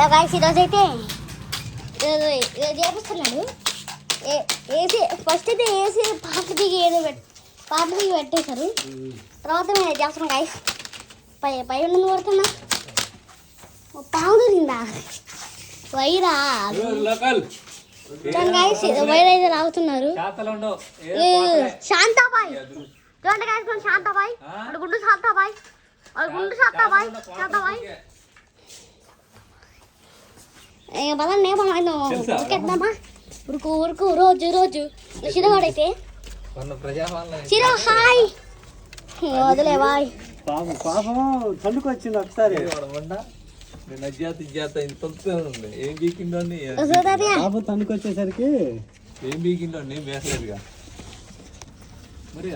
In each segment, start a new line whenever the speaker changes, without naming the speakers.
ఈరోజు అయితే చేపిస్తున్నాడు. AC first అయితే ఏసీ పాటకి పెట్టేశారు. తర్వాత మేము చేస్తున్నాం గాయస్. పై ఉన్నది కొడుతున్నా పాము దొరికిందా వైరా గాయస్. వైర్ అయితే రాగుతున్నారు. శాంతాబాయ్ చూడండి గాయస్, మన శాంతాబాయ్ గుండు శాంతాబాయ్ శాంతాబాయ్ పదండి మనం ఉరికేద్దామా. ఉరుకు రోజు చిరవాడైతే చిరా హాయ్ వదిలే బాయ్.
పాపం తణుకు వచ్చింది ఒకసారి
ఏం బీకిందో
పాపం తణుకు వచ్చేసరికి
ఏం బీకిందో వేసలేదుగా మరి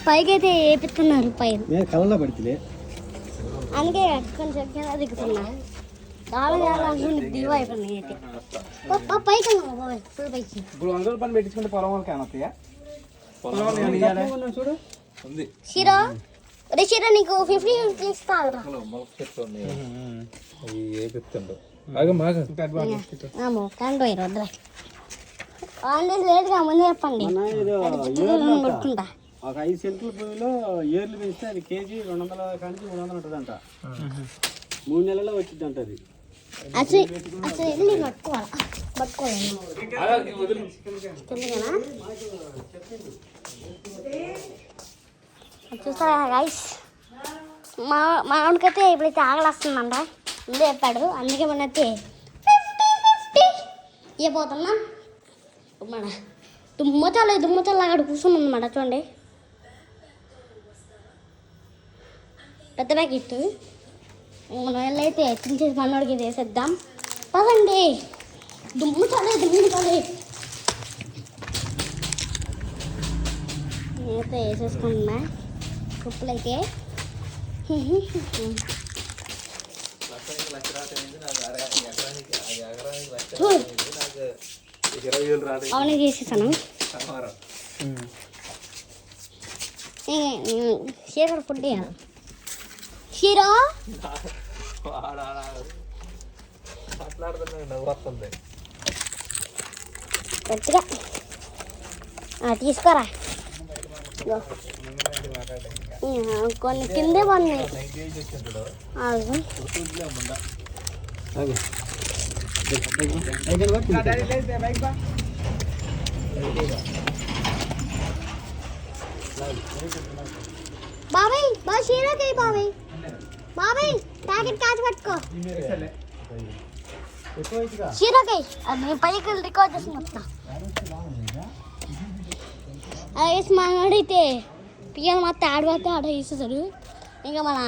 పైకి అయితే వేపిస్తున్నారు పైన.
నేను కళ్ళలో పడితే
అందుకే కొంచెం కింద దిగుతున్నా. దిగు అయిపోయింది అయితే పైకి పైకి.
ఇప్పుడు 100 రూపాయలు పెట్టించుకుంటే పొలం వాళ్ళకి ఏమవుతాయా? చూడు
షీరో షీరో నీకు 50 ఇస్తారా? లేదుగా ముందు చెప్పండి.
ఒక 5 సెంట్ల భూమిలో ఏర్లు పెంచితే అది కేజీ 200 కానీ 300 ఉంటుందంట. 3 నెలల్లో వచ్చింది అంట. అది
చూస్తారా గైస్, మామిడికైతే ఇప్పుడైతే ఆగలేస్తుందంట ముందే చెప్పాడు. అందుకే మన అయితే ఇవ్వబోతున్నా. మన దుమ్మచాలు అక్కడ కూర్చొని ఉందన్నమాట. చూడండి పెద్ద ప్యాకెట్. మనం వెళ్ళైతే తినేసి మనోడికి వేసేద్దాం పదండి. దుమ్మచాలే నేనైతే వేసేసుకున్నా కుప్పలైతే. అవునే చేసేసాను. షీరో ఫుడ్ షీరో గట్టిగా తీసుకోరా. కొన్ని కిందే పడినాయి. బాబాయ్ షీరోకి బాబాయ్ ప్యాకెట్ కాచి పట్టుకో. షీరోకి అది పైకి రికార్డ్ చేసి మొత్తం మనోడైతే పిల్లలు మొత్తం ఆడబడితే ఆడ వేసేసాడు. ఇంకా మన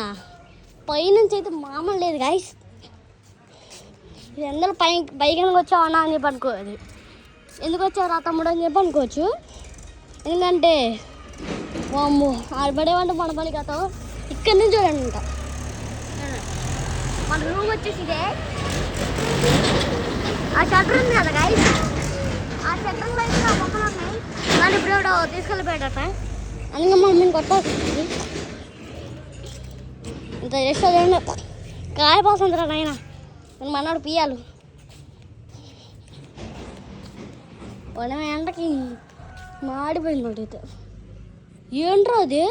పైనుంచి అయితే మామూలు లేదు గాయస్. ఇది అందరూ పైకి వచ్చావన్నా అని చెప్పి అనుకోవాలి. ఎందుకు వచ్చావు రా తమ్ముడు అని చెప్పి అనుకోవచ్చు. ఎందుకంటే వామ్మో ఆడబడేవంటే మన పని కథ. ఇక్కడి నుంచి చూడండి. ఇంకా మన రూమ్ వచ్చేసి ఇదే. ఆ షట్టర్ ఉంది కదా గాయస్, ఆ షట్టర్లో అయితే ఆ మొక్కలు ఉన్నాయి. కానీ ఇప్పుడు తీసుకెళ్ళిపోయాడట. అందుకే మేము కొట్టాల్సింది. ఇంత చేస్తుంది కాయపోతుందిరా నాయన. మనోడు పియ్యాలు పొలం ఎండకి మాడిపోయింది. అయితే ఏంట్రా అది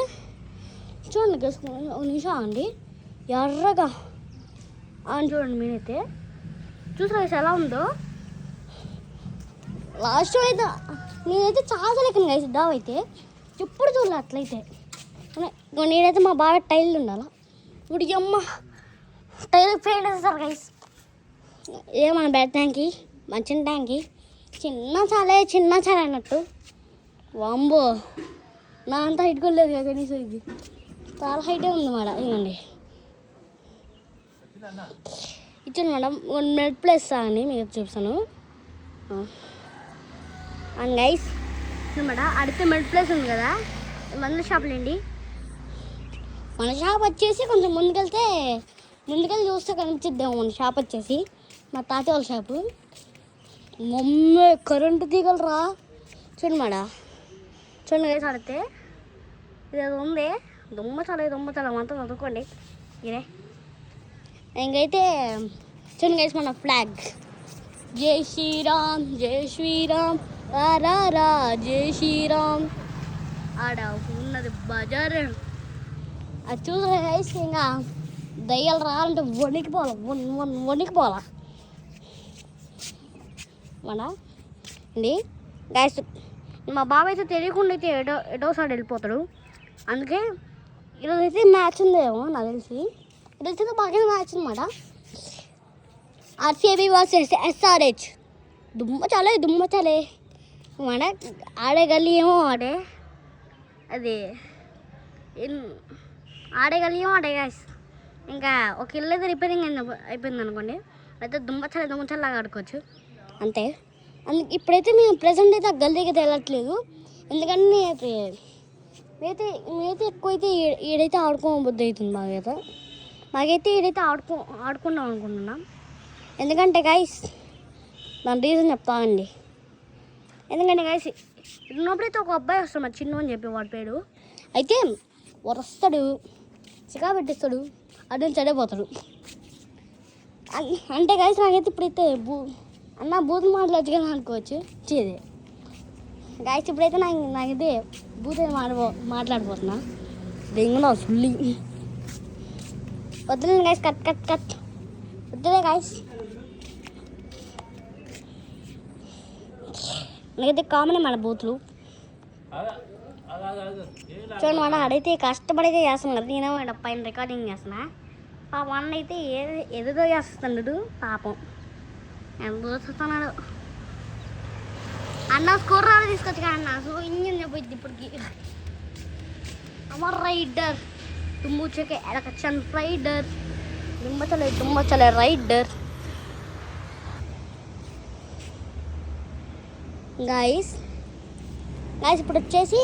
చూడండి గేసుకుని ఒక నిమిషం అండి. ఎర్రగా అని చూడండి. మీరైతే చూసారా ఎలా ఉందో. లాస్ట్ అయితే నేనైతే చాలా లెక్కను కలిసి దావైతే ఎప్పుడు చూడలే అట్లయితే. నేనైతే మా బాగా టైల్ ఉండాలి. ఇప్పుడు అమ్మ టైల్ పెయింట్ వేస్తారు గైస్. ఏమన్నా బెడ్ ట్యాంకి మంచి ట్యాంకి చిన్న చాలే అన్నట్టు. వాంబో నా అంతా హైట్ కూడా లేదు కదా కనీసం. ఇది చాలా హైటే ఉంది మేడం. ఇవ్వండి ఇచ్చాను మేడం. 1 మినిట్ ప్లేస్ అని మీకు చూపిస్తాను. అండ్ గైస్ మేడం అడిగితే మిడ్ ప్లేస్ ఉంది కదా మందుల షాపులు అండి. మన షాప్ వచ్చేసి కొంచెం ముందుకెళ్ళి చూస్తే కనిపించిద్దాము. మన షాప్ వచ్చేసి మా తాతయ్య వాళ్ళ షాపు. మమ్మీ కరెంటు తీగలు రా చూడండి మేడం. చూడండి గైస్ ఆడితే ఇది ఉంది. దొమ్మచాల మొత్తం చదువుకోండి. ఇదే ఇంకైతే చూడండి గైస్ మన ఫ్లాగ్. జై శ్రీరామ్ జై శ్రీరామ్ రా రా రా జై శ్రీరామ్. ఆడ ఉన్నది బజార్. అది చూసే గైస్ ఇంకా దయ్యాలు రావాలంటే వణికిపోవాలా మన అండి గైస్. మా బాబాయ్ అయితే తెలియకుండా అయితే ఎటో సైడ్ వెళ్ళిపోతాడు. అందుకే ఈరోజు అయితే మ్యాచ్ ఉందేమో నాకు తెలిసి. ఈరోజు అయితే బాగా మ్యాచ్ అనమాట. RCB versus SRH. దుమ్మ చాలే మన ఆడే గల్లీ ఏమో ఆడే అది ఆడే గల్లీ ఏమో ఆడే గాయస్. ఇంకా ఒక ఇల్లు అయితే రిపేరింగ్ అయిపోయింది అనుకోండి, అయితే దుమ్మచాలాగా ఆడుకోవచ్చు అంతే. ఇప్పుడైతే మేము ప్రజెంట్ అయితే ఆ గల్లీకి అయితే వెళ్ళట్లేదు. ఎందుకంటే మేమైతే ఎక్కువైతే ఈడైతే ఆడుకోబుద్ధి అవుతుంది. మాకైతే ఈడైతే ఆడుకుందాం అనుకుంటున్నాం. ఎందుకంటే గాయస్ దాని రీజన్ చెప్తానండి. ఎందుకంటే గాయస్ ఉన్నప్పుడైతే ఒక అబ్బాయి వస్తాడు, మా చిన్న అని చెప్పి వాడి పేరు. అయితే వస్తాడు, చికా పెట్టిస్తాడు, అటు నుంచి చడిపోతాడు. అంటే గాయస్ నాకైతే ఇప్పుడైతే బూతులు మాట్లాడచ్చు కదా అనుకోవచ్చు. చేదే గాయస్ ఇప్పుడైతే నాకైతే బూత్ మాట్లాడిపోతున్నా. దెంగులో సుల్లి వద్దులేండి గాయస్. కట్ వద్దులే గాయస్. నాకైతే కామన్ మన బూతులు చూడండి. మన ఆడైతే కష్టపడితే చేస్తాం కదా. నేనేమో పైన రికార్డింగ్ చేస్తున్నా. పాపం అన్న అయితే ఏదేదో చేస్తున్నాడు పాపం. ఎంత చూస్తున్నాడు అన్న. స్కోర్ రాదు తీసుకొచ్చు కదా అన్న. సో ఇంజిన్ చెప్పొద్ది ఇప్పటికి. అమర్ రైడర్ తుమ్ముచ్చకే ఎలకచ్చన్ రైడర్ తుమ్మచలే రైడర్. గాయస్ ఇప్పుడు వచ్చేసి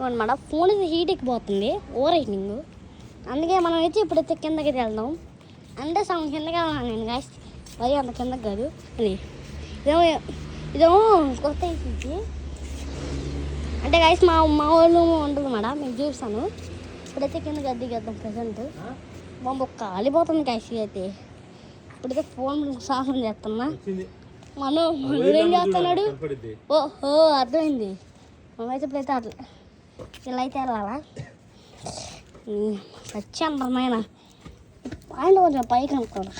అనమాట ఫోన్ అయితే హీట్ ఎక్కిపోతుంది, ఓవర్ హీటింగ్. అందుకే మనం అయితే ఇప్పుడైతే కిందకి వెళ్దాం. అంటే సగం కిందకి వెళ్దాం నేను గాయస్, మరి అంత కిందకి కాదు. అని ఇదేమో కొత్త అయిపోయింది. అంటే గాయస్ మా వాళ్ళు ఉంటుంది మేడం, మీకు చూస్తాను. ఇప్పుడైతే కిందకి దిగేద్దాం. ప్రజెంట్ బాంబు కాలిపోతుంది గాయస్. అయితే ఇప్పుడైతే ఫోన్ సాహసం చేస్తున్నా. మనోడు ఏం చేస్తున్నాడు? ఓహో అర్థమైంది. మనమైతే ఇప్పుడైతే అట్లా ఇలా అయితే వెళ్ళాలా వచ్చి అందరమైన పాయింట్ కొంచెం పైకి అనుకోండి.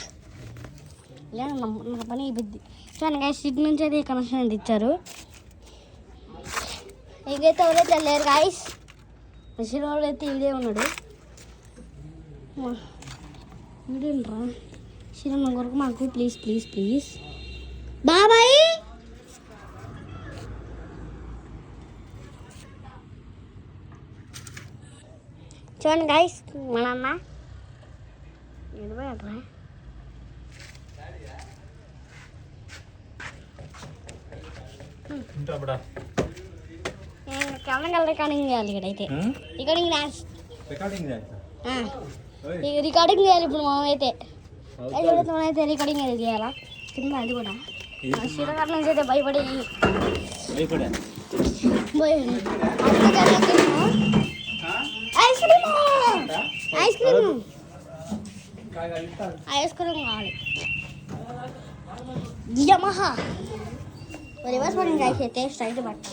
లేదా నా పని అయిపోద్ది. చూడండి గాయస్ సిటీ నుంచి అయితే కనెక్షన్ అయితే ఇచ్చారు. ఇంకైతే ఎవరైతే వెళ్ళారు గాయస్. సినిమాలో అయితే ఈడే ఉన్నాడు. వీడేంట్రా సినిమా కొరకు మాకు ప్లీజ్ బాబాయ్. చూడండి గాయస్ మా నాన్న వెళ్ళిపోయాడ్రా. కెమెరా రికార్డింగ్ చేయాలి ఇక్కడైతే. రికార్డింగ్ చేయాలి ఇప్పుడు మనమైతే. మనమైతే రికార్డింగ్ అది చేయాలా కింద అది కూడా. శ్రీకాకుళం నుంచి అయితే భయపడి ఐస్ క్రీమ్ కావాలి. యమహా రివర్స్ పడింది గాయస్. అయితే స్ట్రైట్ పట్ట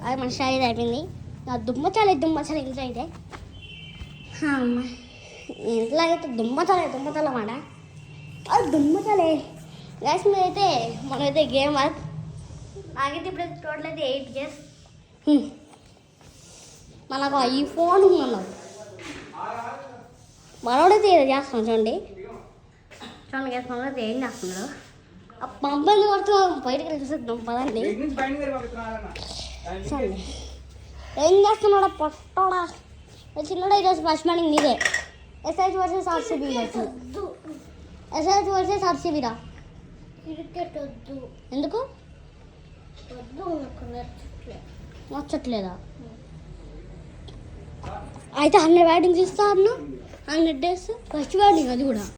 అది మన స్టైల్ అయిపోయింది. నా దుమ్మచాలి ఇంట్లో అయితే. ఇంట్లో అయితే దుమ్మచాలి మాట అది దుమ్మచాలే గాయస్. మీరైతే మనమైతే గేమ్ వర్క్ నాకైతే ఇప్పుడు టోటల్ అయితే 8 years. మనకు ఈ ఫోన్ మనోడైతే ఏదో చేస్తాం. చూడండి గ్యాస్ మనోడైతే ఏం చేస్తున్నాడు. ఆ పంపని కొడుతున్నాం బయటకు వెళ్ళిస్తాం పదండి. చూడండి ఏం చేస్తున్నాడా పొట్టోడా. చిన్నడా ఈరోజు ఫస్ట్ మార్నింగ్ నీదే. SRH versus RCB. SRH versus ఆర్సీబీరా. ఎందుకు నచ్చట్లేదా? అయితే 100 బ్యాటింగ్స్ ఇస్తా అన్న. 100 days ఫస్ట్ బ్యాటింగ్ అది కూడా.